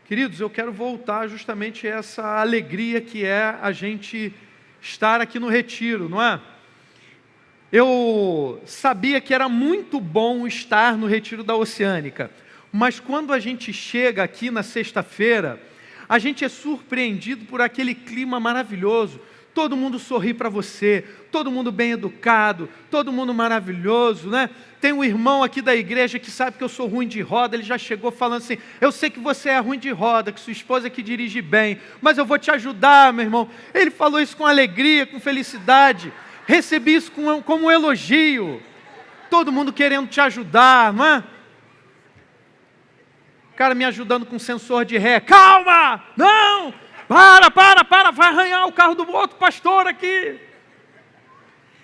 Queridos, eu quero voltar justamente a essa alegria que é a gente estar aqui no retiro, não é? Eu sabia que era muito bom estar no retiro da Oceânica, mas quando a gente chega aqui na sexta-feira, a gente é surpreendido por aquele clima maravilhoso. Todo mundo sorri para você, todo mundo bem educado, todo mundo maravilhoso, né? Tem um irmão aqui da igreja que sabe que eu sou ruim de roda, ele já chegou falando assim: eu sei que você é ruim de roda, que sua esposa é que dirige bem, mas eu vou te ajudar, meu irmão. Ele falou isso com alegria, com felicidade. Recebi isso como um elogio. Todo mundo querendo te ajudar, não é? O cara me ajudando com sensor de ré. Calma! Não! Para, vai arranhar o carro do outro pastor aqui.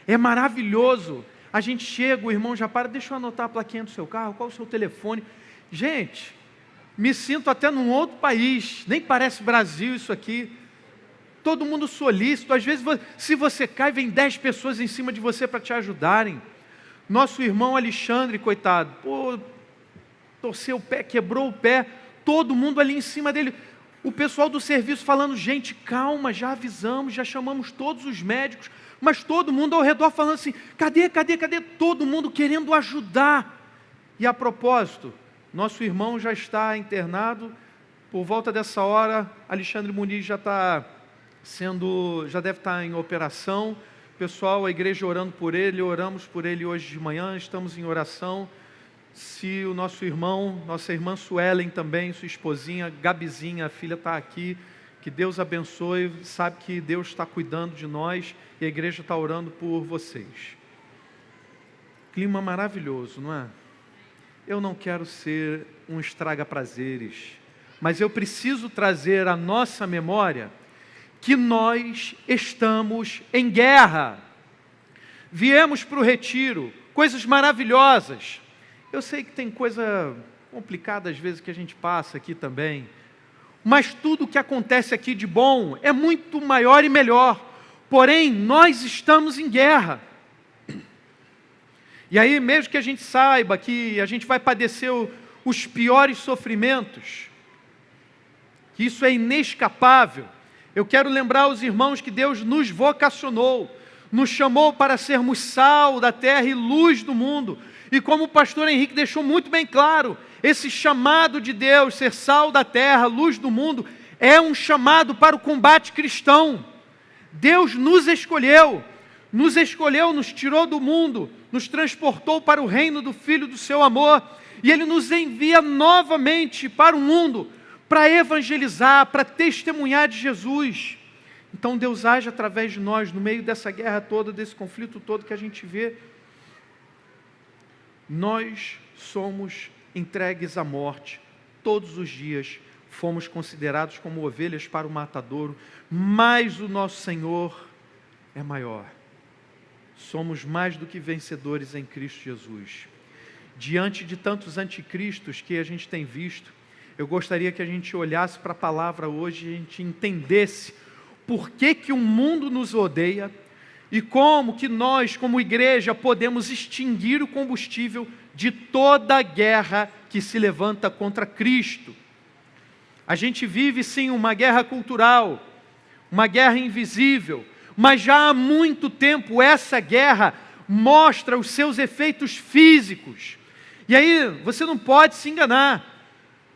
É maravilhoso. A gente chega, o irmão já para, deixa eu anotar a plaquinha do seu carro, qual o seu telefone. Gente, me sinto até num outro país, nem parece Brasil isso aqui. Todo mundo solícito, às vezes se você cai, vem 10 pessoas em cima de você para te ajudarem. Nosso irmão Alexandre, coitado, torceu o pé, quebrou o pé, todo mundo ali em cima dele. O pessoal do serviço falando: gente, calma, já avisamos, já chamamos todos os médicos, mas todo mundo ao redor falando assim: cadê? Todo mundo querendo ajudar. E a propósito, nosso irmão já está internado, por volta dessa hora, Alexandre Muniz já deve estar em operação. Pessoal, a igreja orando por ele, oramos por ele hoje de manhã, estamos em oração. Se o nosso irmão, nossa irmã Suelen também, sua esposinha, Gabizinha, a filha está aqui, que Deus abençoe, sabe que Deus está cuidando de nós e a igreja está orando por vocês. Clima maravilhoso, não é? Eu não quero ser um estraga-prazeres, mas eu preciso trazer à nossa memória que nós estamos em guerra. Viemos para o retiro, coisas maravilhosas. Eu sei que tem coisa complicada às vezes que a gente passa aqui também, mas tudo que acontece aqui de bom é muito maior e melhor. Porém, nós estamos em guerra. E aí, mesmo que a gente saiba que a gente vai padecer os piores sofrimentos, que isso é inescapável, eu quero lembrar aos irmãos que Deus nos vocacionou, nos chamou para sermos sal da terra e luz do mundo. E como o pastor Henrique deixou muito bem claro, esse chamado de Deus, ser sal da terra, luz do mundo, é um chamado para o combate cristão. Deus nos escolheu, nos tirou do mundo, nos transportou para o reino do Filho do seu amor, e Ele nos envia novamente para o mundo, para evangelizar, para testemunhar de Jesus. Então Deus age através de nós, no meio dessa guerra toda, desse conflito todo que a gente vê. Nós somos entregues à morte todos os dias, fomos considerados como ovelhas para o matadouro, mas o nosso Senhor é maior. Somos mais do que vencedores em Cristo Jesus. Diante de tantos anticristos que a gente tem visto, eu gostaria que a gente olhasse para a palavra hoje e a gente entendesse por que o mundo nos odeia, e como que nós, como igreja, podemos extinguir o combustível de toda a guerra que se levanta contra Cristo. A gente vive sim uma guerra cultural, uma guerra invisível, mas já há muito tempo essa guerra mostra os seus efeitos físicos. E aí você não pode se enganar.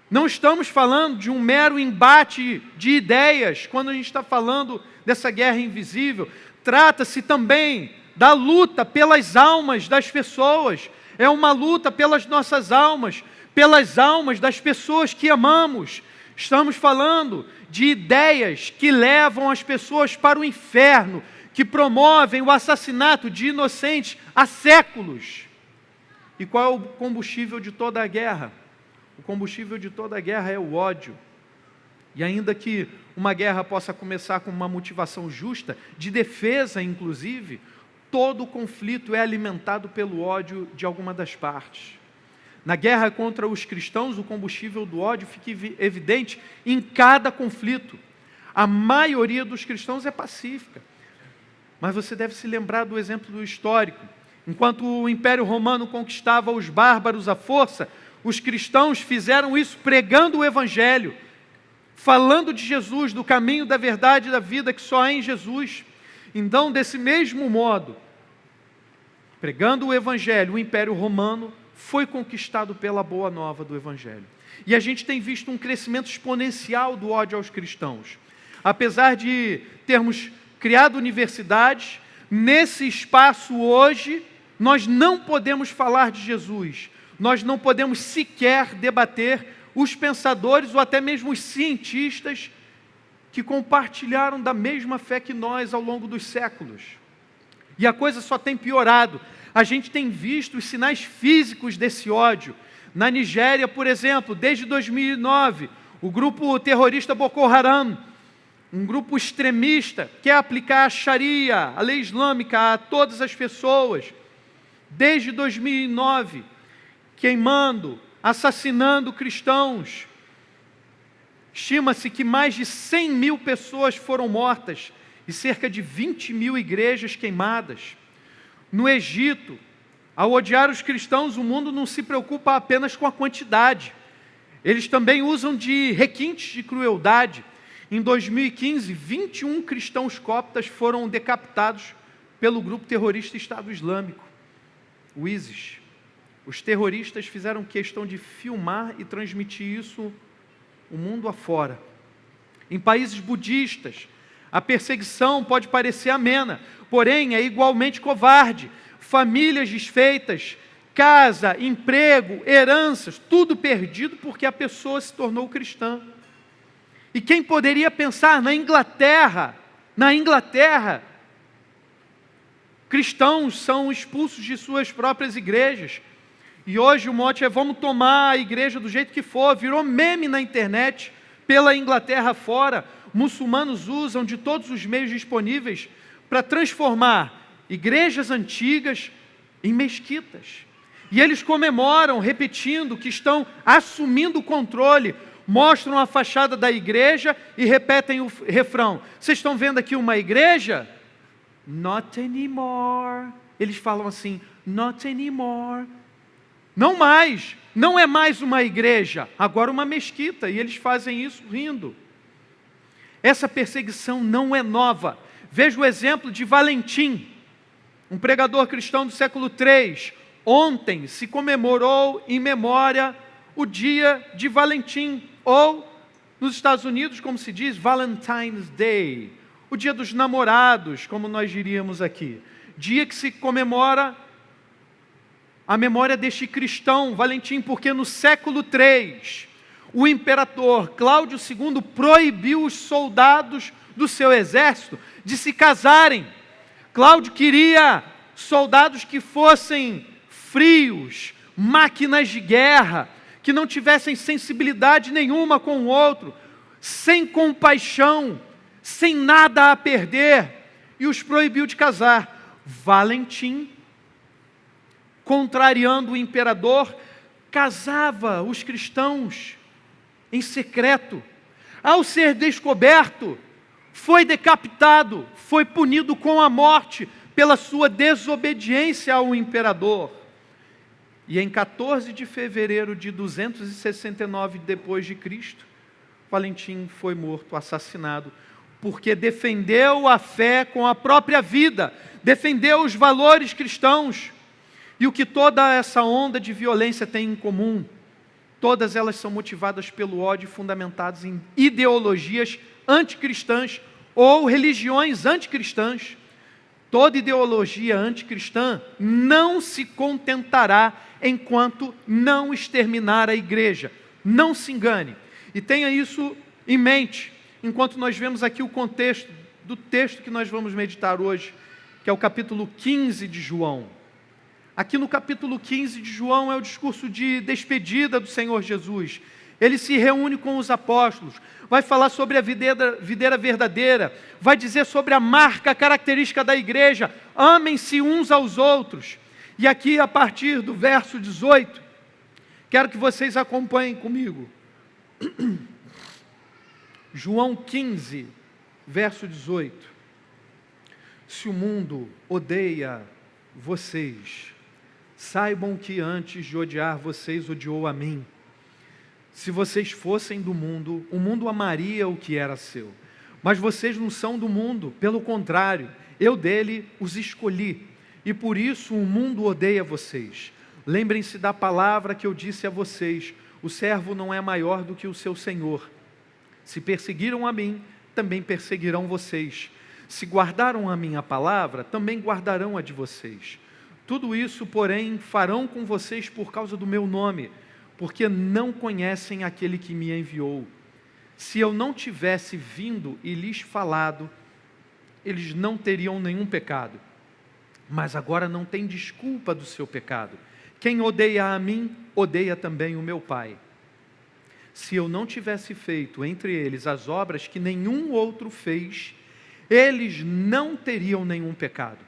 Não estamos falando de um mero embate de ideias, quando a gente está falando dessa guerra invisível. Trata-se também da luta pelas almas das pessoas. É uma luta pelas nossas almas, pelas almas das pessoas que amamos. Estamos falando de ideias que levam as pessoas para o inferno, que promovem o assassinato de inocentes há séculos. E qual é o combustível de toda a guerra? O combustível de toda a guerra é o ódio. E ainda que uma guerra possa começar com uma motivação justa, de defesa inclusive, todo o conflito é alimentado pelo ódio de alguma das partes. Na guerra contra os cristãos, o combustível do ódio fica evidente em cada conflito. A maioria dos cristãos é pacífica. Mas você deve se lembrar do exemplo histórico. Enquanto o Império Romano conquistava os bárbaros à força, os cristãos fizeram isso pregando o Evangelho, falando de Jesus, do caminho, da verdade e da vida que só há em Jesus. Então, desse mesmo modo, pregando o Evangelho, o Império Romano foi conquistado pela boa nova do Evangelho. E a gente tem visto um crescimento exponencial do ódio aos cristãos. Apesar de termos criado universidades, nesse espaço hoje, nós não podemos falar de Jesus. Nós não podemos sequer debater os pensadores ou até mesmo os cientistas que compartilharam da mesma fé que nós ao longo dos séculos. E a coisa só tem piorado. A gente tem visto os sinais físicos desse ódio. Na Nigéria, por exemplo, desde 2009, o grupo terrorista Boko Haram, um grupo extremista, quer aplicar a Sharia, a lei islâmica, a todas as pessoas. Desde 2009, queimando, assassinando cristãos. Estima-se que mais de 100 mil pessoas foram mortas e cerca de 20 mil igrejas queimadas. No Egito, ao odiar os cristãos, o mundo não se preocupa apenas com a quantidade. Eles também usam de requintes de crueldade. Em 2015, 21 cristãos coptas foram decapitados pelo grupo terrorista Estado Islâmico, o ISIS. Os terroristas fizeram questão de filmar e transmitir isso o mundo afora. Em países budistas, a perseguição pode parecer amena, porém é igualmente covarde. Famílias desfeitas, casa, emprego, heranças, tudo perdido porque a pessoa se tornou cristã. E quem poderia pensar na Inglaterra, cristãos são expulsos de suas próprias igrejas. E hoje o mote é: vamos tomar a igreja do jeito que for. Virou meme na internet, pela Inglaterra fora. Muçulmanos usam de todos os meios disponíveis para transformar igrejas antigas em mesquitas. E eles comemoram, repetindo que estão assumindo o controle. Mostram a fachada da igreja e repetem o refrão. Vocês estão vendo aqui uma igreja? Not anymore. Eles falam assim: not anymore. Não mais, não é mais uma igreja, agora uma mesquita, e eles fazem isso rindo. Essa perseguição não é nova. Veja o exemplo de Valentim, um pregador cristão do século III. Ontem se comemorou em memória o dia de Valentim, ou nos Estados Unidos, como se diz, Valentine's Day, o dia dos namorados, como nós diríamos aqui. Dia que se comemora a memória deste cristão, Valentim, porque no século III, o imperador Cláudio II proibiu os soldados do seu exército de se casarem. Cláudio queria soldados que fossem frios, máquinas de guerra, que não tivessem sensibilidade nenhuma com o outro, sem compaixão, sem nada a perder, e os proibiu de casar. Valentim, contrariando o imperador, casava os cristãos em secreto. Ao ser descoberto, foi decapitado, foi punido com a morte pela sua desobediência ao imperador. E em 14 de fevereiro de 269 depois de Cristo, Valentim foi morto, assassinado, porque defendeu a fé com a própria vida, defendeu os valores cristãos. E o que toda essa onda de violência tem em comum? Todas elas são motivadas pelo ódio, fundamentadas em ideologias anticristãs ou religiões anticristãs. Toda ideologia anticristã não se contentará enquanto não exterminar a igreja. Não se engane. E tenha isso em mente, enquanto nós vemos aqui o contexto do texto que nós vamos meditar hoje, que é o capítulo 15 de João. Aqui no capítulo 15 de João é o discurso de despedida do Senhor Jesus. Ele se reúne com os apóstolos, vai falar sobre a videira verdadeira, vai dizer sobre a marca característica da igreja: amem-se uns aos outros. E aqui, a partir do verso 18, quero que vocês acompanhem comigo. João 15, verso 18. Se o mundo odeia vocês, saibam que antes de odiar vocês, odiou a mim. se vocês fossem do mundo, o mundo amaria o que era seu. Mas vocês não são do mundo, pelo contrário, eu dele os escolhi, e por isso o mundo odeia vocês. Lembrem-se da palavra que eu disse a vocês: o servo não é maior do que o seu senhor. Se perseguiram a mim, também perseguirão vocês. Se guardaram a minha palavra, também guardarão a de vocês. Tudo isso, porém, farão com vocês por causa do meu nome, porque não conhecem aquele que me enviou. Se eu não tivesse vindo e lhes falado, eles não teriam nenhum pecado. Mas agora não tem desculpa do seu pecado. Quem odeia a mim, odeia também o meu Pai. Se eu não tivesse feito entre eles as obras que nenhum outro fez, eles não teriam nenhum pecado.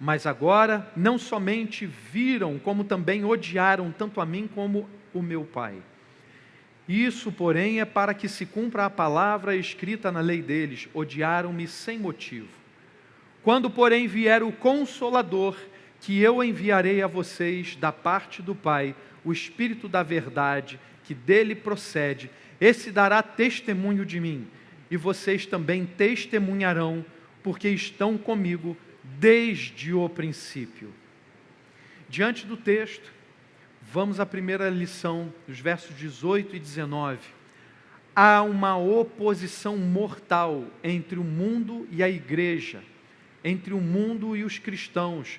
Mas agora não somente viram, como também odiaram tanto a mim como o meu Pai. Isso, porém, é para que se cumpra a palavra escrita na lei deles: odiaram-me sem motivo. Quando, porém, vier o Consolador, que eu enviarei a vocês da parte do Pai, o Espírito da verdade, que dele procede, esse dará testemunho de mim, e vocês também testemunharão, porque estão comigo desde o princípio. Diante do texto, vamos à primeira lição, dos versos 18 e 19. Há uma oposição mortal entre o mundo e a igreja, entre o mundo e os cristãos.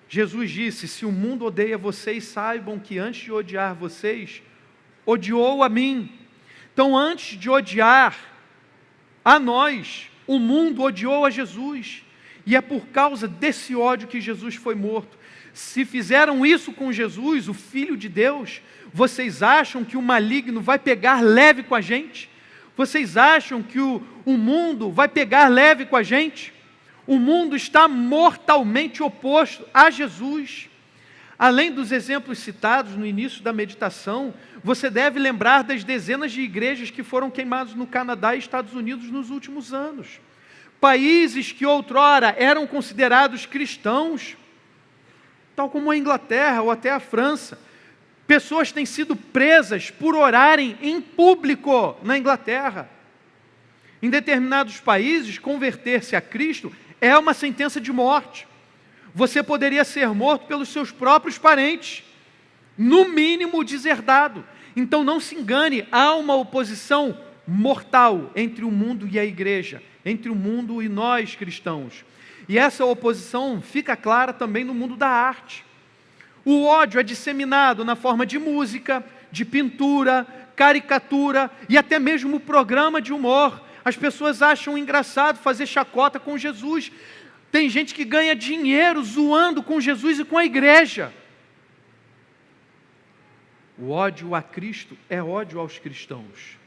Jesus disse: se o mundo odeia vocês, saibam que antes de odiar vocês, odiou a mim. Então, antes de odiar a nós, o mundo odiou a Jesus. E é por causa desse ódio que Jesus foi morto. Se fizeram isso com Jesus, o Filho de Deus, vocês acham que o maligno vai pegar leve com a gente? Vocês acham que o mundo vai pegar leve com a gente? O mundo está mortalmente oposto a Jesus. Além dos exemplos citados no início da meditação, você deve lembrar das dezenas de igrejas que foram queimadas no Canadá e Estados Unidos nos últimos anos. Países que outrora eram considerados cristãos, tal como a Inglaterra ou até a França. Pessoas têm sido presas por orarem em público na Inglaterra. Em determinados países, converter-se a Cristo é uma sentença de morte. Você poderia ser morto pelos seus próprios parentes, no mínimo deserdado. Então não se engane, há uma oposição mortal entre o mundo e a igreja, entre o mundo e nós cristãos. E essa oposição fica clara também no mundo da arte. O ódio é disseminado na forma de música, de pintura, caricatura e até mesmo programa de humor. As pessoas acham engraçado fazer chacota com Jesus. Tem gente que ganha dinheiro zoando com Jesus e com a igreja. O ódio a Cristo é ódio aos cristãos.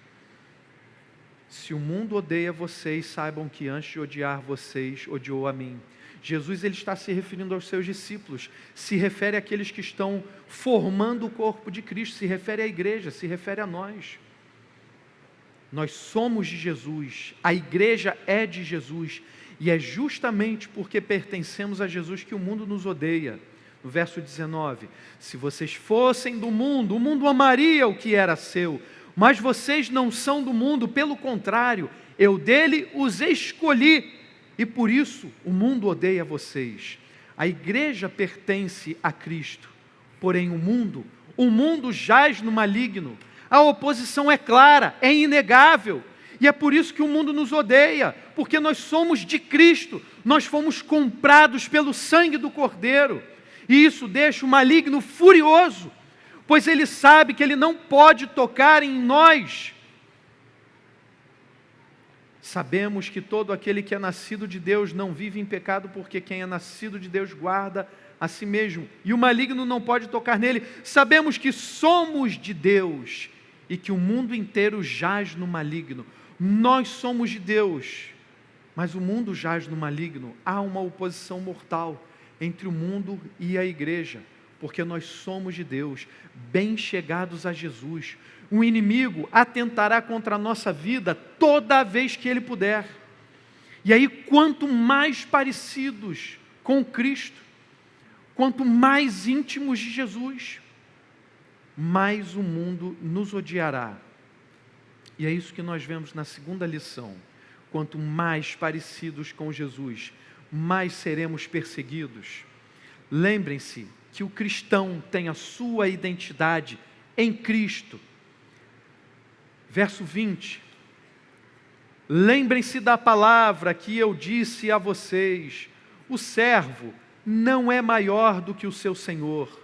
Se o mundo odeia vocês, saibam que antes de odiar vocês, odiou a mim. Jesus, ele está se referindo aos seus discípulos, se refere àqueles que estão formando o corpo de Cristo, se refere à igreja, se refere a nós. Nós somos de Jesus, a igreja é de Jesus, e é justamente porque pertencemos a Jesus que o mundo nos odeia. No verso 19, se vocês fossem do mundo, o mundo amaria o que era seu, mas vocês não são do mundo, pelo contrário, eu dele os escolhi, e por isso o mundo odeia vocês. A igreja pertence a Cristo, porém o mundo jaz no maligno. A oposição é clara, é inegável, e é por isso que o mundo nos odeia, porque nós somos de Cristo, nós fomos comprados pelo sangue do Cordeiro, e isso deixa o maligno furioso, pois ele sabe que ele não pode tocar em nós. Sabemos que todo aquele que é nascido de Deus não vive em pecado, porque quem é nascido de Deus guarda a si mesmo, e o maligno não pode tocar nele. Sabemos que somos de Deus, e que o mundo inteiro jaz no maligno. Nós somos de Deus, mas o mundo jaz no maligno. Há uma oposição mortal entre o mundo e a igreja, porque nós somos de Deus, bem chegados a Jesus. O inimigo atentará contra a nossa vida toda vez que ele puder. E aí, quanto mais parecidos com Cristo, quanto mais íntimos de Jesus, mais o mundo nos odiará. E é isso que nós vemos na segunda lição. Quanto mais parecidos com Jesus, mais seremos perseguidos. Lembrem-se que o cristão tem a sua identidade em Cristo. Verso 20. Lembrem-se da palavra que eu disse a vocês: o servo não é maior do que o seu senhor.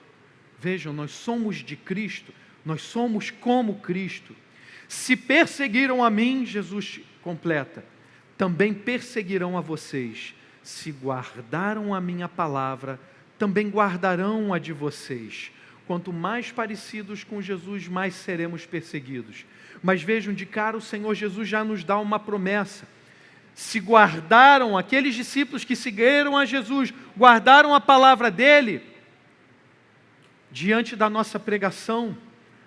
Vejam, nós somos de Cristo, nós somos como Cristo. Se perseguiram a mim, Jesus completa, também perseguirão a vocês. Se guardaram a minha palavra, também guardarão a de vocês. Quanto mais parecidos com Jesus, mais seremos perseguidos. Mas vejam, de cara o Senhor Jesus já nos dá uma promessa. Se guardaram, aqueles discípulos que seguiram a Jesus, guardaram a palavra dele, diante da nossa pregação,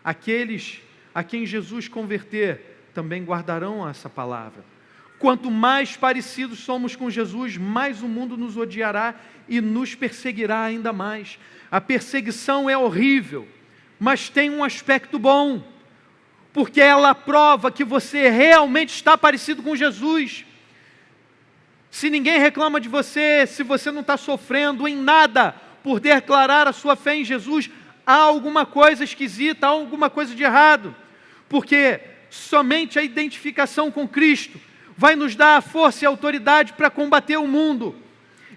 aqueles a quem Jesus converter, também guardarão essa palavra. Quanto mais parecidos somos com Jesus, mais o mundo nos odiará e nos perseguirá ainda mais. A perseguição é horrível, mas tem um aspecto bom, porque ela prova que você realmente está parecido com Jesus. Se ninguém reclama de você, se você não está sofrendo em nada por declarar a sua fé em Jesus, há alguma coisa esquisita, há alguma coisa de errado, porque somente a identificação com Cristo vai nos dar a força e a autoridade para combater o mundo,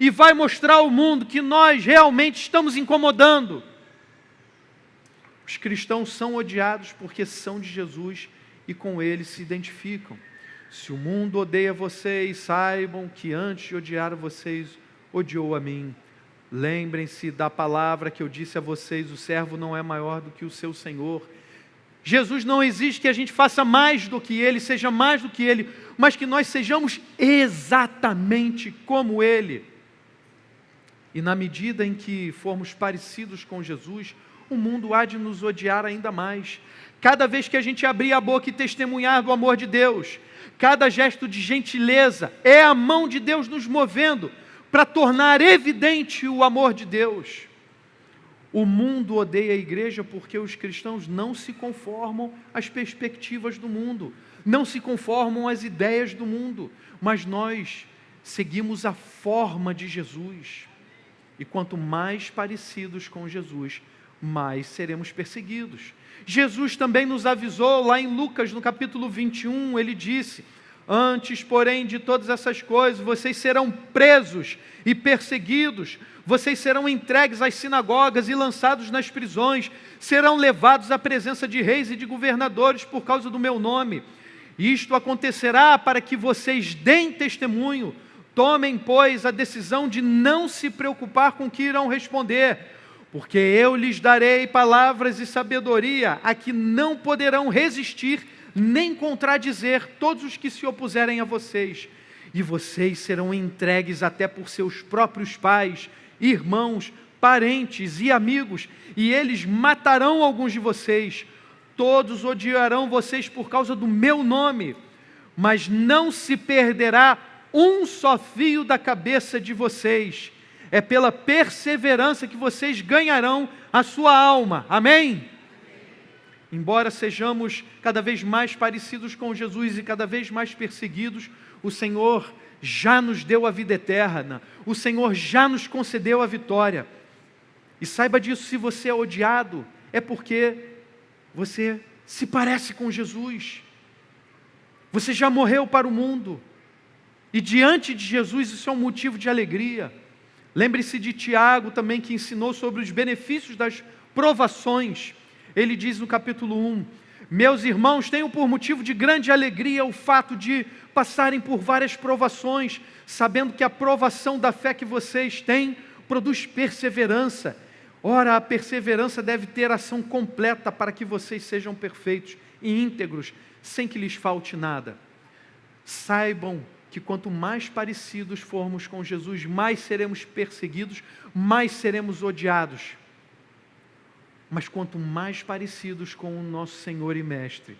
e vai mostrar ao mundo que nós realmente estamos incomodando. Os cristãos são odiados porque são de Jesus e com ele se identificam. Se o mundo odeia vocês, saibam que antes de odiar vocês, odiou a mim. Lembrem-se da palavra que eu disse a vocês: o servo não é maior do que o seu senhor. Jesus não exige que a gente faça mais do que ele, seja mais do que ele, mas que nós sejamos exatamente como ele. E na medida em que formos parecidos com Jesus, o mundo há de nos odiar ainda mais. Cada vez que a gente abrir a boca e testemunhar do amor de Deus, cada gesto de gentileza é a mão de Deus nos movendo para tornar evidente o amor de Deus. O mundo odeia a igreja porque os cristãos não se conformam às perspectivas do mundo, não se conformam às ideias do mundo, mas nós seguimos a forma de Jesus. E quanto mais parecidos com Jesus, mais seremos perseguidos. Jesus também nos avisou lá em Lucas, no capítulo 21, ele disse: antes, porém, de todas essas coisas, vocês serão presos e perseguidos, vocês serão entregues às sinagogas e lançados nas prisões, serão levados à presença de reis e de governadores por causa do meu nome. Isto acontecerá para que vocês deem testemunho. Tomem, pois, a decisão de não se preocupar com o que irão responder, porque eu lhes darei palavras e sabedoria a que não poderão resistir nem contradizer todos os que se opuserem a vocês. E vocês serão entregues até por seus próprios pais, irmãos, parentes e amigos, e eles matarão alguns de vocês. Todos odiarão vocês por causa do meu nome, mas não se perderá um só fio da cabeça de vocês. É pela perseverança que vocês ganharão a sua alma. Amém? Embora sejamos cada vez mais parecidos com Jesus e cada vez mais perseguidos, o Senhor já nos deu a vida eterna, o Senhor já nos concedeu a vitória. E saiba disso: se você é odiado, é porque você se parece com Jesus. Você já morreu para o mundo, e diante de Jesus isso é um motivo de alegria. Lembre-se de Tiago também, que ensinou sobre os benefícios das provações. Ele diz no capítulo 1, meus irmãos, tenham por motivo de grande alegria o fato de passarem por várias provações, sabendo que a provação da fé que vocês têm produz perseverança. Ora, a perseverança deve ter ação completa para que vocês sejam perfeitos e íntegros, sem que lhes falte nada. Saibam que quanto mais parecidos formos com Jesus, mais seremos perseguidos, mais seremos odiados. Mas quanto mais parecidos com o nosso Senhor e Mestre,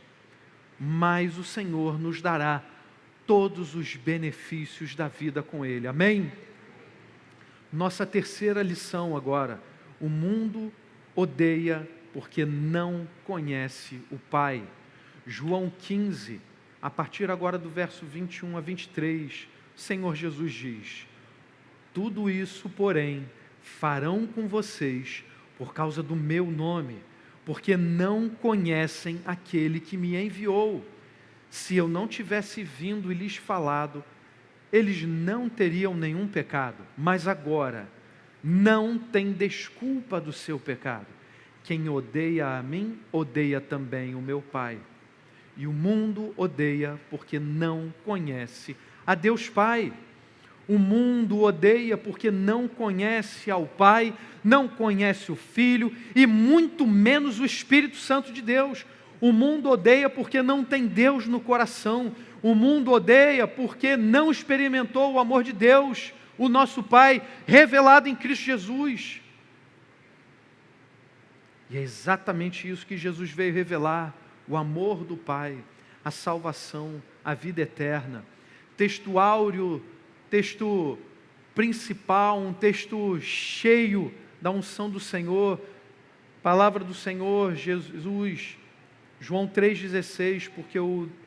mais o Senhor nos dará todos os benefícios da vida com Ele. Amém? Nossa terceira lição agora: o mundo odeia porque não conhece o Pai. João 15, a partir agora do verso 21 a 23, o Senhor Jesus diz: tudo isso, porém, farão com vocês por causa do meu nome, porque não conhecem aquele que me enviou. Se eu não tivesse vindo e lhes falado, eles não teriam nenhum pecado, mas agora não tem desculpa do seu pecado. Quem odeia a mim, odeia também o meu Pai. E o mundo odeia porque não conhece a Deus Pai. O mundo odeia porque não conhece ao Pai, não conhece o Filho e muito menos o Espírito Santo de Deus. O mundo odeia porque não tem Deus no coração. O mundo odeia porque não experimentou o amor de Deus, o nosso Pai, revelado em Cristo Jesus. E é exatamente isso que Jesus veio revelar: o amor do Pai, a salvação, a vida eterna. Texto áureo, texto principal, um texto cheio da unção do Senhor, palavra do Senhor Jesus, João 3,16,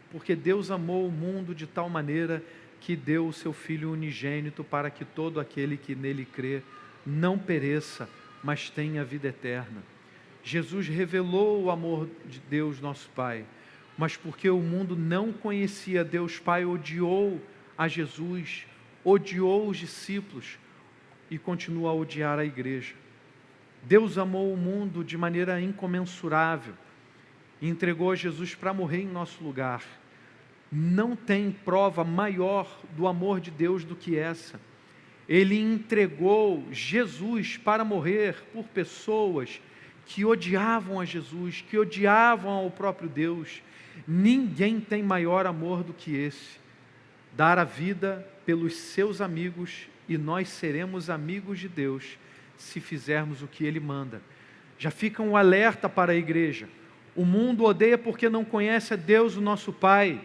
porque Deus amou o mundo de tal maneira que deu o seu Filho unigênito para que todo aquele que nele crê não pereça, mas tenha vida eterna. Jesus revelou o amor de Deus nosso Pai, mas porque o mundo não conhecia Deus Pai, odiou a Jesus, odiou os discípulos e continua a odiar a igreja. Deus amou o mundo de maneira incomensurável e entregou a Jesus para morrer em nosso lugar. Não tem prova maior do amor de Deus do que essa. Ele entregou Jesus para morrer por pessoas que odiavam a Jesus, que odiavam ao próprio Deus. Ninguém tem maior amor do que esse: dar a vida pelos seus amigos, e nós seremos amigos de Deus se fizermos o que Ele manda. Já fica um alerta para a igreja: o mundo odeia porque não conhece a Deus, o nosso Pai,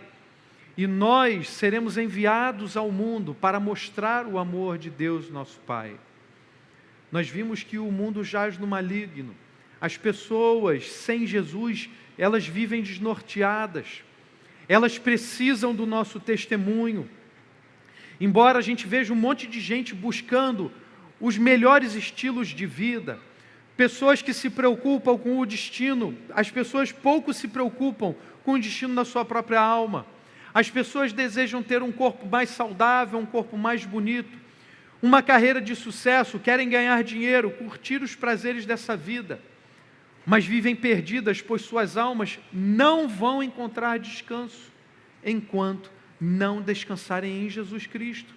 e nós seremos enviados ao mundo para mostrar o amor de Deus, nosso Pai. Nós vimos que o mundo jaz no maligno. As pessoas sem Jesus, elas vivem desnorteadas. Elas precisam do nosso testemunho. Embora a gente veja um monte de gente buscando os melhores estilos de vida, pessoas que se preocupam com o destino, as pessoas pouco se preocupam com o destino da sua própria alma. As pessoas desejam ter um corpo mais saudável, um corpo mais bonito, uma carreira de sucesso, querem ganhar dinheiro, curtir os prazeres dessa vida, mas vivem perdidas, pois suas almas não vão encontrar descanso enquanto não descansarem em Jesus Cristo.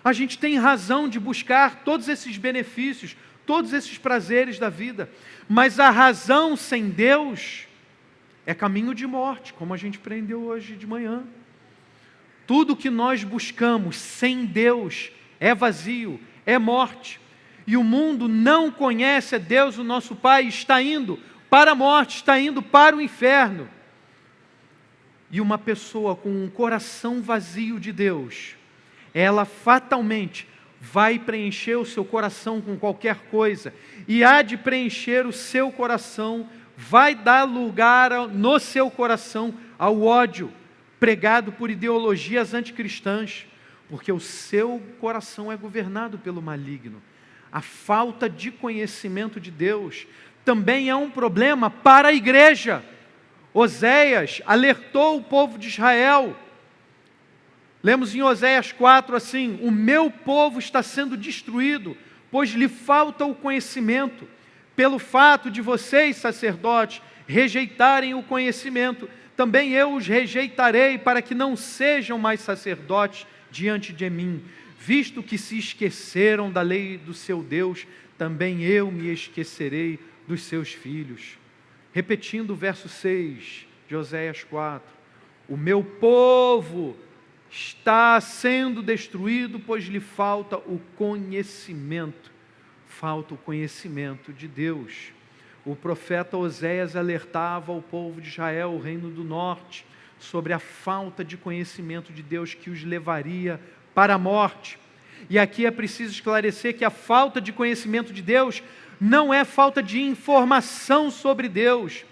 A gente tem razão de buscar todos esses benefícios, todos esses prazeres da vida, mas a razão sem Deus é caminho de morte, como a gente aprendeu hoje de manhã. Tudo que nós buscamos sem Deus é vazio, é morte. E o mundo não conhece a Deus, o nosso Pai, está indo para a morte, está indo para o inferno. E uma pessoa com um coração vazio de Deus, ela fatalmente vai preencher o seu coração com qualquer coisa, e há de preencher o seu coração, vai dar lugar no seu coração ao ódio, pregado por ideologias anticristãs, porque o seu coração é governado pelo maligno. A falta de conhecimento de Deus também é um problema para a igreja. Oséias alertou o povo de Israel. Lemos em Oséias 4 assim: o meu povo está sendo destruído, pois lhe falta o conhecimento. Pelo fato de vocês, sacerdotes, rejeitarem o conhecimento, também eu os rejeitarei, para que não sejam mais sacerdotes diante de mim. Visto que se esqueceram da lei do seu Deus, também eu me esquecerei dos seus filhos. Repetindo o verso 6 de Oséias 4: o meu povo está sendo destruído, pois lhe falta o conhecimento. Falta o conhecimento de Deus. O profeta Oséias alertava o povo de Israel, o reino do norte, sobre a falta de conhecimento de Deus que os levaria para a morte. E aqui é preciso esclarecer que a falta de conhecimento de Deus não é falta de informação sobre Deus.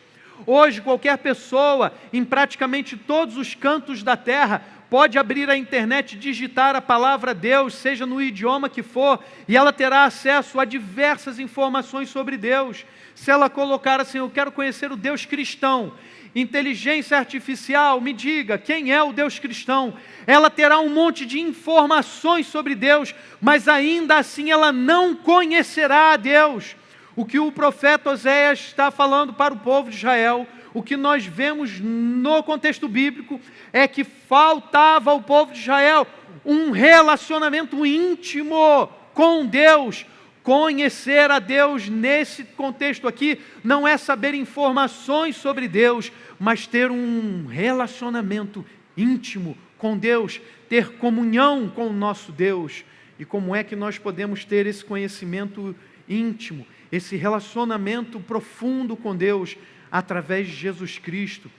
Hoje, qualquer pessoa, em praticamente todos os cantos da terra, pode abrir a internet e digitar a palavra Deus, seja no idioma que for, e ela terá acesso a diversas informações sobre Deus. Se ela colocar assim, eu quero conhecer o Deus cristão, inteligência artificial, me diga, quem é o Deus cristão? Ela terá um monte de informações sobre Deus, mas ainda assim ela não conhecerá a Deus. O que o profeta Oséias está falando para o povo de Israel, o que nós vemos no contexto bíblico, é que faltava ao povo de Israel um relacionamento íntimo com Deus. Conhecer a Deus nesse contexto aqui não é saber informações sobre Deus, mas ter um relacionamento íntimo com Deus, ter comunhão com o nosso Deus. E como é que nós podemos ter esse conhecimento íntimo, esse relacionamento profundo com Deus? Através de Jesus Cristo.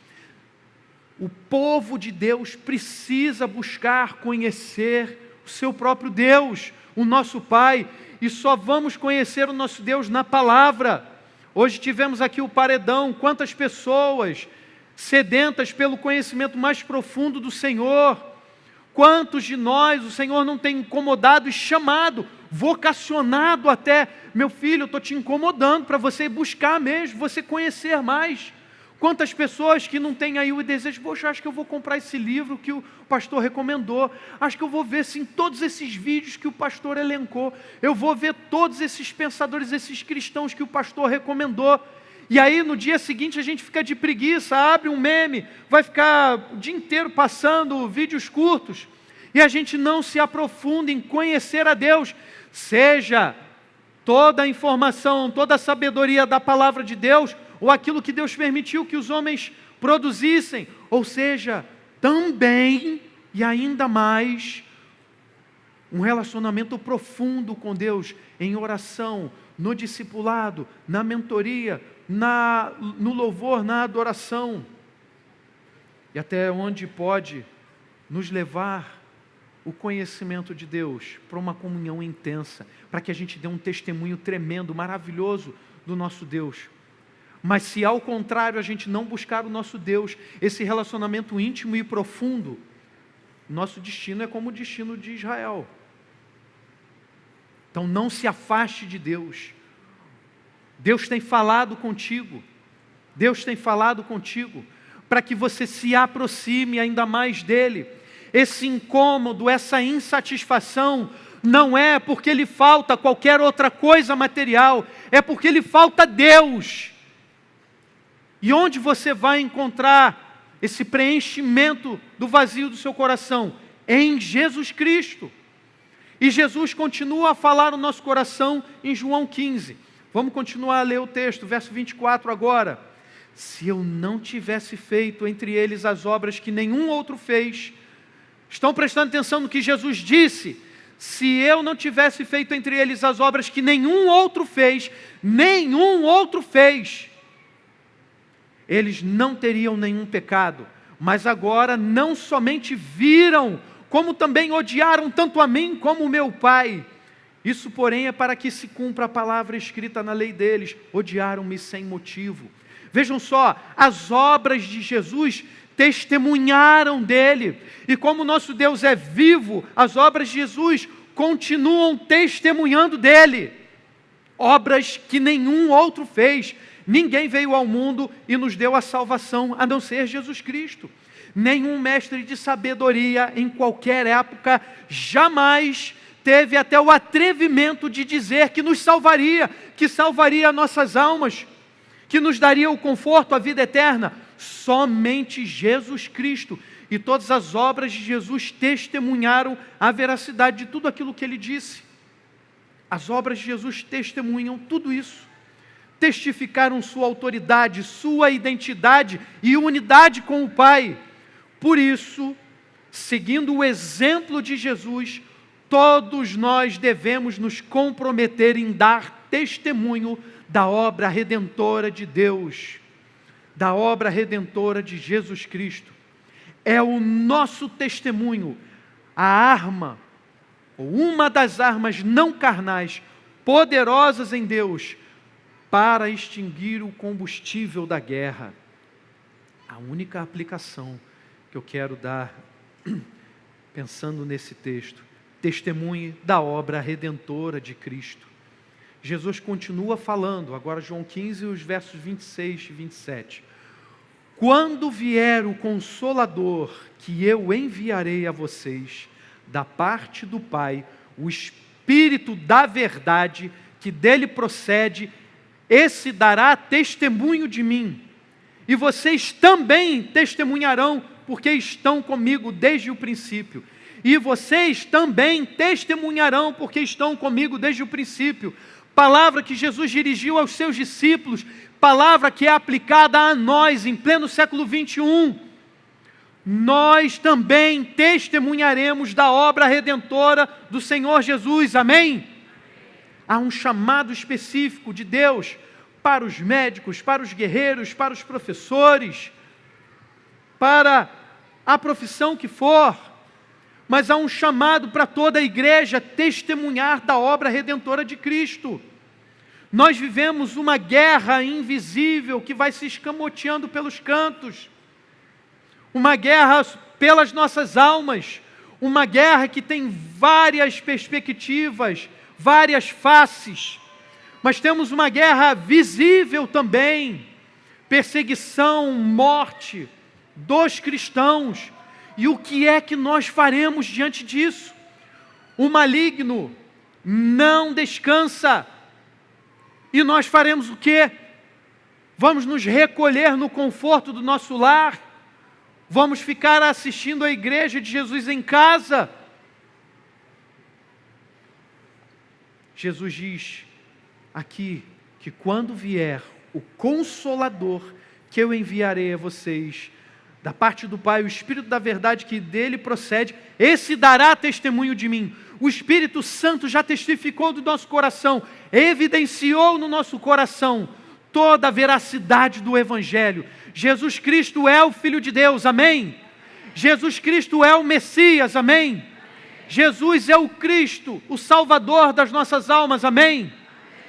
O povo de Deus precisa buscar conhecer o seu próprio Deus, o nosso Pai, e só vamos conhecer o nosso Deus na palavra. Hoje tivemos aqui o paredão, quantas pessoas sedentas pelo conhecimento mais profundo do Senhor. Quantos de nós o Senhor não tem incomodado e chamado, vocacionado até, meu filho, eu estou te incomodando para você buscar mesmo, você conhecer mais. Quantas pessoas que não têm aí o desejo, poxa, acho que eu vou comprar esse livro que o pastor recomendou, acho que eu vou ver sim todos esses vídeos que o pastor elencou, eu vou ver todos esses pensadores, esses cristãos que o pastor recomendou. E aí no dia seguinte a gente fica de preguiça, abre um meme, vai ficar o dia inteiro passando vídeos curtos, e a gente não se aprofunda em conhecer a Deus. Seja toda a informação, toda a sabedoria da palavra de Deus, ou aquilo que Deus permitiu que os homens produzissem, ou seja, também e ainda mais, um relacionamento profundo com Deus, em oração, no discipulado, na mentoria, no louvor, na adoração, e até onde pode nos levar o conhecimento de Deus para uma comunhão intensa, para que a gente dê um testemunho tremendo, maravilhoso do nosso Deus. Mas se ao contrário a gente não buscar o nosso Deus, esse relacionamento íntimo e profundo, nosso destino é como o destino de Israel. Então não se afaste de Deus. Deus tem falado contigo, Deus tem falado contigo, para que você se aproxime ainda mais dEle. Esse incômodo, essa insatisfação, não é porque lhe falta qualquer outra coisa material, é porque lhe falta Deus. E onde você vai encontrar esse preenchimento do vazio do seu coração? Em Jesus Cristo. E Jesus continua a falar no nosso coração em João 15. Vamos continuar a ler o texto, verso 24 agora. Se eu não tivesse feito entre eles as obras que nenhum outro fez, estão prestando atenção no que Jesus disse? Se eu não tivesse feito entre eles as obras que nenhum outro fez, eles não teriam nenhum pecado. Mas agora não somente viram, como também odiaram tanto a mim como o meu Pai. Isso, porém, é para que se cumpra a palavra escrita na lei deles: odiaram-me sem motivo. Vejam só, as obras de Jesus testemunharam dele, e como nosso Deus é vivo, as obras de Jesus continuam testemunhando dele, obras que nenhum outro fez. Ninguém veio ao mundo e nos deu a salvação a não ser Jesus Cristo. Nenhum mestre de sabedoria em qualquer época jamais teve até o atrevimento de dizer que nos salvaria, que salvaria nossas almas, que nos daria o conforto, a vida eterna. Somente Jesus Cristo. E todas as obras de Jesus testemunharam a veracidade de tudo aquilo que ele disse. As obras de Jesus testemunham tudo isso. Testificaram sua autoridade, sua identidade e unidade com o Pai. Por isso, seguindo o exemplo de Jesus, todos nós devemos nos comprometer em dar testemunho da obra redentora de Deus, da obra redentora de Jesus Cristo. É o nosso testemunho, a arma, ou uma das armas não carnais, poderosas em Deus, para extinguir o combustível da guerra. A única aplicação que eu quero dar, pensando nesse texto, testemunhe da obra redentora de Cristo. Jesus continua falando, agora João 15, os versos 26 e 27. Quando vier o Consolador, que eu enviarei a vocês, da parte do Pai, o Espírito da verdade, que dele procede, esse dará testemunho de mim. E vocês também testemunharão, porque estão comigo desde o princípio. E vocês também testemunharão, porque estão comigo desde o princípio. Palavra que Jesus dirigiu aos seus discípulos, palavra que é aplicada a nós em pleno século 21. Nós também testemunharemos da obra redentora do Senhor Jesus, amém? Há um chamado específico de Deus para os médicos, para os guerreiros, para os professores, para a profissão que for, mas há um chamado para toda a igreja testemunhar da obra redentora de Cristo. Nós vivemos uma guerra invisível que vai se escamoteando pelos cantos, uma guerra pelas nossas almas, uma guerra que tem várias perspectivas, várias faces, mas temos uma guerra visível também, perseguição, morte dos cristãos. E o que é que nós faremos diante disso? O maligno não descansa. E nós faremos o quê? Vamos nos recolher no conforto do nosso lar? Vamos ficar assistindo a igreja de Jesus em casa? Jesus diz aqui que quando vier o Consolador, que eu enviarei a vocês, da parte do Pai, o Espírito da verdade que dele procede, esse dará testemunho de mim. O Espírito Santo já testificou do nosso coração, evidenciou no nosso coração toda a veracidade do Evangelho. Jesus Cristo é o Filho de Deus, amém? Jesus Cristo é o Messias, amém? Jesus é o Cristo, o Salvador das nossas almas, amém?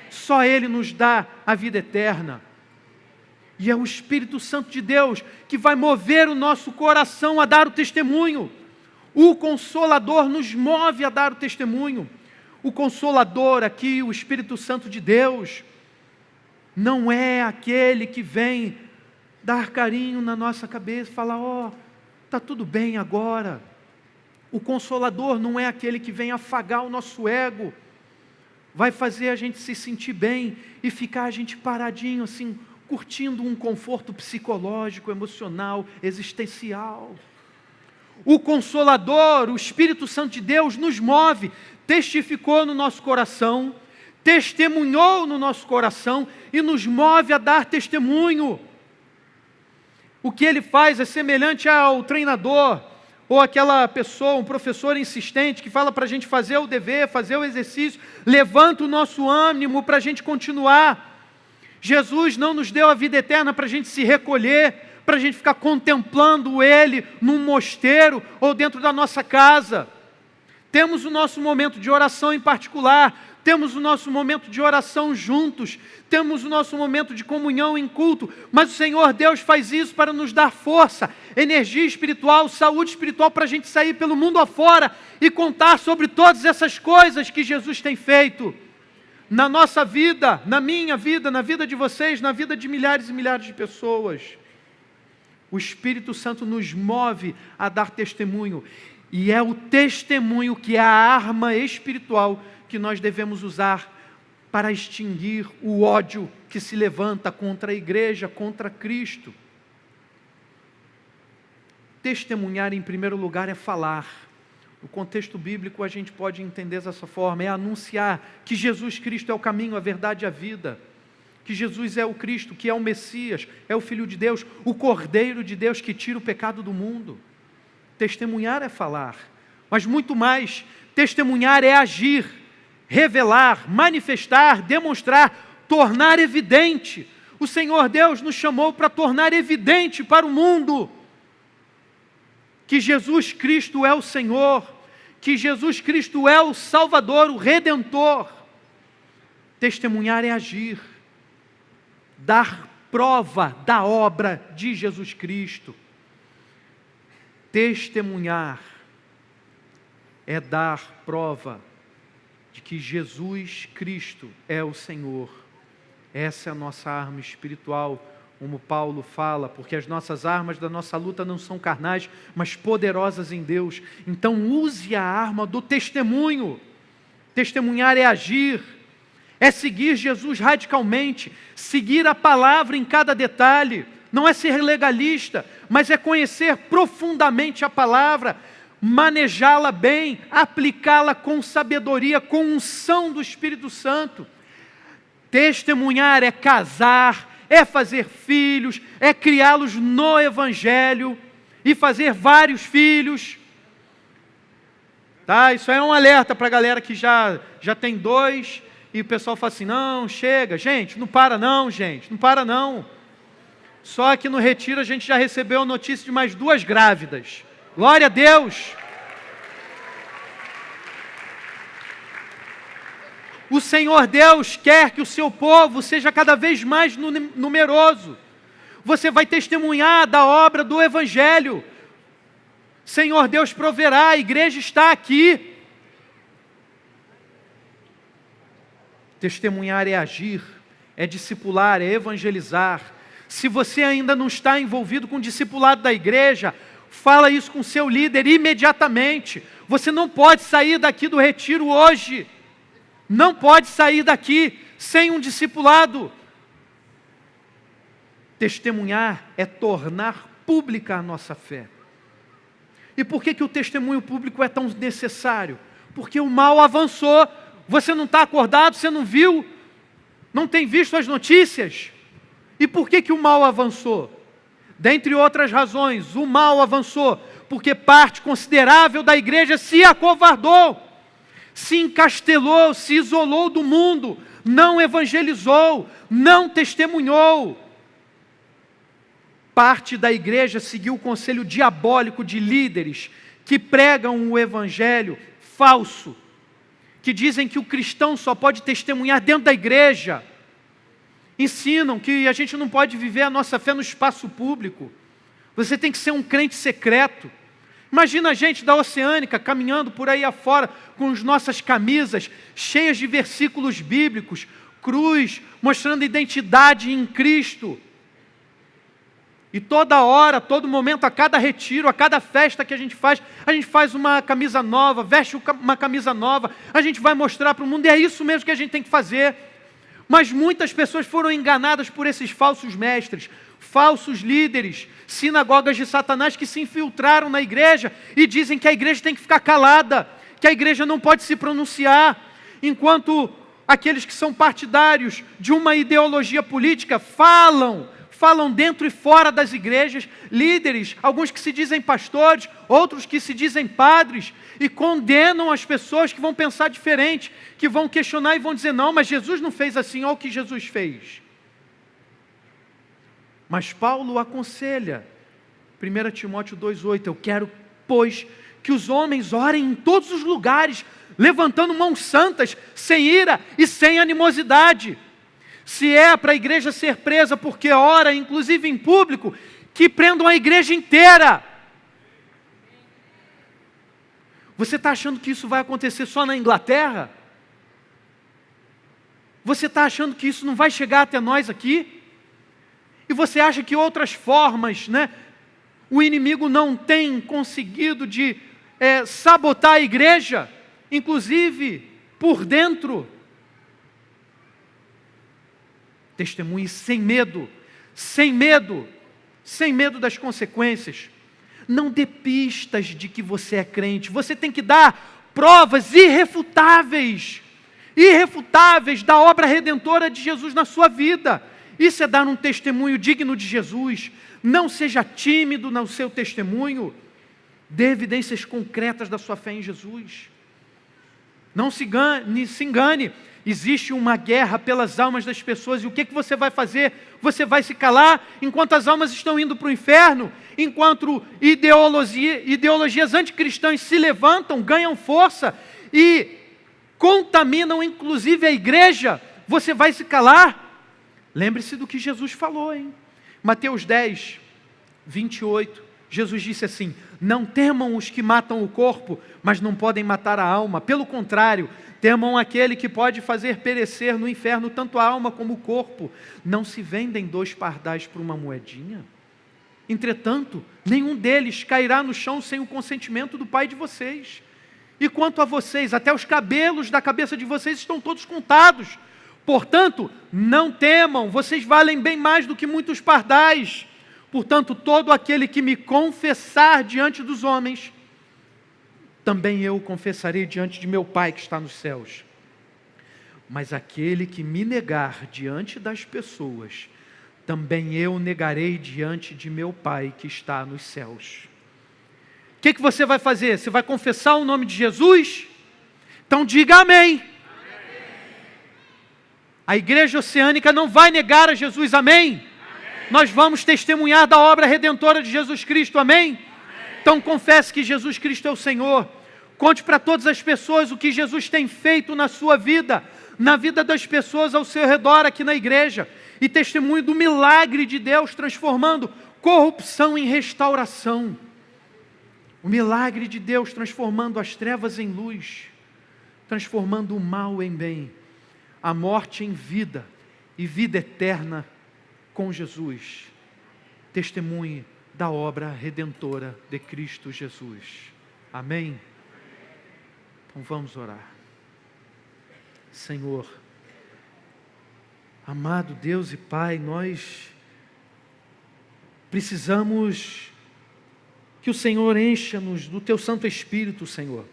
Só Ele nos dá a vida eterna. E é o Espírito Santo de Deus que vai mover o nosso coração a dar o testemunho. O Consolador nos move a dar o testemunho. O Consolador aqui, o Espírito Santo de Deus, não é aquele que vem dar carinho na nossa cabeça, falar, ó, está tudo bem agora. O Consolador não é aquele que vem afagar o nosso ego, vai fazer a gente se sentir bem e ficar a gente paradinho assim, curtindo um conforto psicológico, emocional, existencial. O Consolador, o Espírito Santo de Deus nos move, testificou no nosso coração, testemunhou no nosso coração e nos move a dar testemunho. O que ele faz é semelhante ao treinador, ou aquela pessoa, um professor insistente que fala para a gente fazer o dever, fazer o exercício, levanta o nosso ânimo para a gente continuar. Jesus não nos deu a vida eterna para a gente se recolher, para a gente ficar contemplando Ele num mosteiro ou dentro da nossa casa. Temos o nosso momento de oração em particular, temos o nosso momento de oração juntos, temos o nosso momento de comunhão em culto, mas o Senhor Deus faz isso para nos dar força, energia espiritual, saúde espiritual, para a gente sair pelo mundo afora e contar sobre todas essas coisas que Jesus tem feito na nossa vida, na minha vida, na vida de vocês, na vida de milhares e milhares de pessoas. O Espírito Santo nos move a dar testemunho, e é o testemunho que é a arma espiritual que nós devemos usar para extinguir o ódio que se levanta contra a igreja, contra Cristo. Testemunhar, em primeiro lugar, é falar. No contexto bíblico, a gente pode entender dessa forma, é anunciar que Jesus Cristo é o caminho, a verdade e a vida, que Jesus é o Cristo, que é o Messias, é o Filho de Deus, o Cordeiro de Deus que tira o pecado do mundo. Testemunhar é falar, mas muito mais, testemunhar é agir, revelar, manifestar, demonstrar, tornar evidente. O Senhor Deus nos chamou para tornar evidente para o mundo que Jesus Cristo é o Senhor, que Jesus Cristo é o Salvador, o Redentor. Testemunhar é agir. dar prova da obra de Jesus Cristo. Testemunhar é dar prova de que Jesus Cristo é o Senhor. Essa é a nossa arma espiritual, como Paulo fala, porque as nossas armas da nossa luta não são carnais, mas poderosas em Deus. Então use a arma do testemunho. Testemunhar é agir, é seguir Jesus radicalmente, seguir a palavra em cada detalhe. Não é ser legalista, mas é conhecer profundamente a palavra, manejá-la bem, aplicá-la com sabedoria, com unção do Espírito Santo. Testemunhar é casar, é fazer filhos, é criá-los no Evangelho e fazer vários filhos. Tá? Isso é um alerta para a galera que já tem 2 e o pessoal fala assim, não, chega, gente, não para não, gente, não para não. Só que no retiro a gente já recebeu a notícia de mais 2 grávidas. Glória a Deus! O Senhor Deus quer que o seu povo seja cada vez mais numeroso. Você vai testemunhar da obra do Evangelho. Senhor Deus proverá, a igreja está aqui. Testemunhar é agir, é discipular, é evangelizar. Se você ainda não está envolvido com o discipulado da igreja, fala isso com o seu líder imediatamente. Você não pode sair daqui do retiro hoje. Não pode sair daqui sem um discipulado. Testemunhar é tornar pública a nossa fé. E por que o testemunho público é tão necessário? Porque o mal avançou. Você não está acordado, você não viu, não tem visto as notícias. E por que o mal avançou? Dentre outras razões, o mal avançou porque parte considerável da igreja se acovardou, se encastelou, se isolou do mundo, não evangelizou, não testemunhou. Parte da igreja seguiu o conselho diabólico de líderes que pregam o evangelho falso, que dizem que o cristão só pode testemunhar dentro da igreja. Ensinam que a gente não pode viver a nossa fé no espaço público. Você tem que ser um crente secreto. Imagina a gente da Oceânica caminhando por aí afora com as nossas camisas cheias de versículos bíblicos, cruz, mostrando identidade em Cristo. E toda hora, todo momento, a cada retiro, a cada festa que a gente faz uma camisa nova, veste uma camisa nova, a gente vai mostrar para o mundo, e é isso mesmo que a gente tem que fazer. Mas muitas pessoas foram enganadas por esses falsos mestres, falsos líderes, sinagogas de Satanás que se infiltraram na igreja e dizem que a igreja tem que ficar calada, que a igreja não pode se pronunciar, enquanto aqueles que são partidários de uma ideologia política falam dentro e fora das igrejas, líderes, alguns que se dizem pastores, outros que se dizem padres, e condenam as pessoas que vão pensar diferente, que vão questionar e vão dizer, não, mas Jesus não fez assim, olha o que Jesus fez. Mas Paulo aconselha, 1 Timóteo 2,8, eu quero, pois, que os homens orem em todos os lugares, levantando mãos santas, sem ira e sem animosidade. Se é para a igreja ser presa porque ora, inclusive em público, que prendam a igreja inteira. Você está achando que isso vai acontecer só na Inglaterra? Você está achando que isso não vai chegar até nós aqui? E você acha que outras formas, o inimigo não tem conseguido de sabotar a igreja, inclusive por dentro? Testemunhe sem medo das consequências. Não dê pistas de que você é crente. Você tem que dar provas irrefutáveis da obra redentora de Jesus na sua vida. Isso é dar um testemunho digno de Jesus. Não seja tímido no seu testemunho. Dê evidências concretas da sua fé em Jesus. Não se engane. Existe uma guerra pelas almas das pessoas, e o que você vai fazer? Você vai se calar enquanto as almas estão indo para o inferno, enquanto ideologias anticristãs se levantam, ganham força e contaminam inclusive a igreja. Você vai se calar? Lembre-se do que Jesus falou, hein? Mateus 10, 28, Jesus disse assim: não temam os que matam o corpo, mas não podem matar a alma. Pelo contrário, temam aquele que pode fazer perecer no inferno tanto a alma como o corpo. Não se vendem 2 pardais por uma moedinha? Entretanto, nenhum deles cairá no chão sem o consentimento do Pai de vocês. E quanto a vocês, até os cabelos da cabeça de vocês estão todos contados. Portanto, não temam, vocês valem bem mais do que muitos pardais. Portanto, todo aquele que me confessar diante dos homens, também eu o confessarei diante de meu Pai que está nos céus. Mas aquele que me negar diante das pessoas, também eu negarei diante de meu Pai que está nos céus. O que você vai fazer? Você vai confessar o nome de Jesus? Então diga amém. A igreja oceânica não vai negar a Jesus, amém? Nós vamos testemunhar da obra redentora de Jesus Cristo, amém? Então confesse que Jesus Cristo é o Senhor. Conte para todas as pessoas o que Jesus tem feito na sua vida, na vida das pessoas ao seu redor aqui na igreja. E testemunho do milagre de Deus transformando corrupção em restauração. O milagre de Deus transformando as trevas em luz, transformando o mal em bem, a morte em vida e vida eterna com Jesus. Testemunhe da obra redentora de Cristo Jesus. Amém? Então vamos orar. Senhor, amado Deus e Pai, nós precisamos que o Senhor encha-nos do Teu Santo Espírito, Senhor,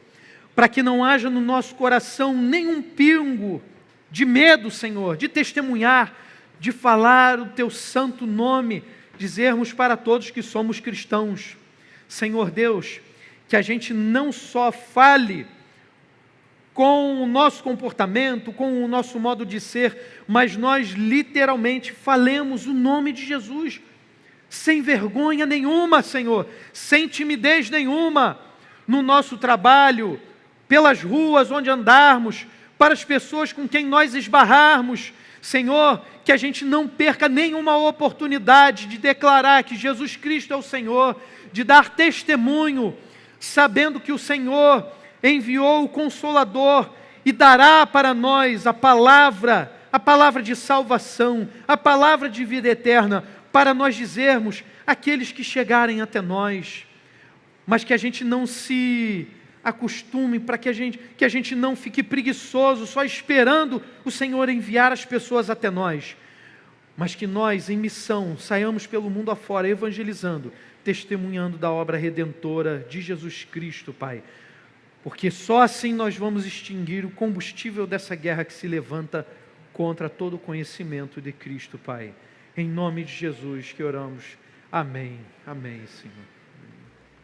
para que não haja no nosso coração nenhum pingo de medo, Senhor, de testemunhar, de falar o Teu santo nome, dizermos para todos que somos cristãos. Senhor Deus, que a gente não só fale com o nosso comportamento, com o nosso modo de ser, mas nós literalmente falemos o nome de Jesus, sem vergonha nenhuma, Senhor, sem timidez nenhuma, no nosso trabalho, pelas ruas onde andarmos, para as pessoas com quem nós esbarrarmos. Senhor, que a gente não perca nenhuma oportunidade de declarar que Jesus Cristo é o Senhor, de dar testemunho, sabendo que o Senhor enviou o Consolador e dará para nós a palavra de salvação, a palavra de vida eterna, para nós dizermos àqueles que chegarem até nós, mas que a gente não se acostume, para que a gente não fique preguiçoso, só esperando o Senhor enviar as pessoas até nós, mas que nós, em missão, saiamos pelo mundo afora, evangelizando, testemunhando da obra redentora de Jesus Cristo, Pai, porque só assim nós vamos extinguir o combustível dessa guerra que se levanta contra todo o conhecimento de Cristo, Pai. Em nome de Jesus que oramos. Amém. Amém, Senhor.